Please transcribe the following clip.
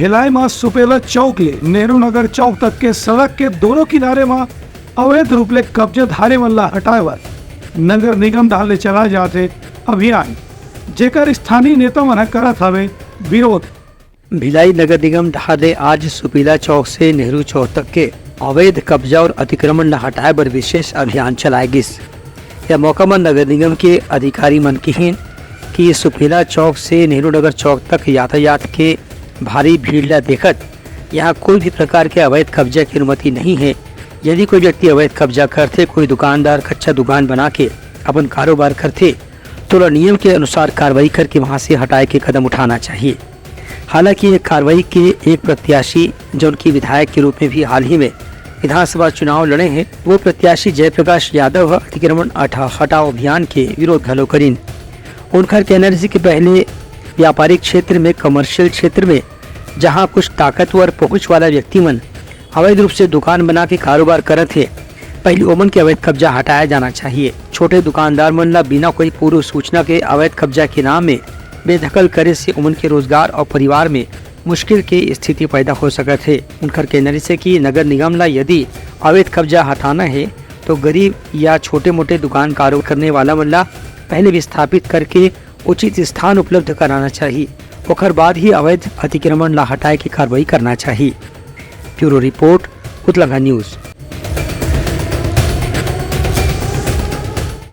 भिलाई मां सुपेला चौक ले नेहरू नगर चौक तक के सड़क के दोनों किनारे मां अवैध रूप ले कब्जा धारे वाला हटाए वर नगर निगम डाले चला जाते अभियान जेकर स्थानीय नेता मन करत हवे विरोध। भिलाई नगर निगम ढाले आज सुपेला चौक से नेहरू चौक तक के अवैध कब्जा और अतिक्रमण न हटाए पर विशेष अभियान चलाए गिस। यह मौका पर नगर निगम के अधिकारी मन कहिन कि सुपेला चौक से नेहरू नगर चौक तक यातायात के भारी भीड़ ला देखत यहाँ कोई भी प्रकार के अवैध कब्जा की अनुमति नहीं है। यदि कोई व्यक्ति अवैध कब्जा करते, कोई दुकानदार कच्चा दुकान बना के अपन कारोबार करते तो नियम के अनुसार कार्रवाई करके वहाँ से हटाए के कदम उठाना चाहिए। हालांकि ये कार्रवाई के एक प्रत्याशी जो उनकी विधायक के रूप में भी हाल ही में विधानसभा चुनाव लड़े हैं, वो प्रत्याशी जयप्रकाश यादव अतिक्रमण हटाओ अभियान के विरोध घलो करीन। उनका कहना है कि पहले व्यापारिक क्षेत्र में, कमर्शियल क्षेत्र में जहां कुछ ताकतवर पहुंच वाला व्यक्ति मन अवैध रूप से दुकान बना के कारोबार करत थे, पहले ओमन के अवैध कब्जा हटाया जाना चाहिए। छोटे दुकानदार मन ला बिना कोई पूर्व सूचना के अवैध कब्जा के नाम में बेदखल करे से उमन के रोजगार और परिवार में मुश्किल की स्थिति पैदा हो सकत है। उनका कहना है कि नगर निगम ला यदि अवैध कब्जा हटाना है तो गरीब या छोटे मोटे दुकान कारोबार करने वाला मन ला पहले विस्थापित करके उचित स्थान उपलब्ध कराना चाहिए, ओकर बाद ही अवैध अतिक्रमण ला हटाए की कार्रवाई करना चाहिए। ब्यूरो रिपोर्ट, उतलंगा न्यूज।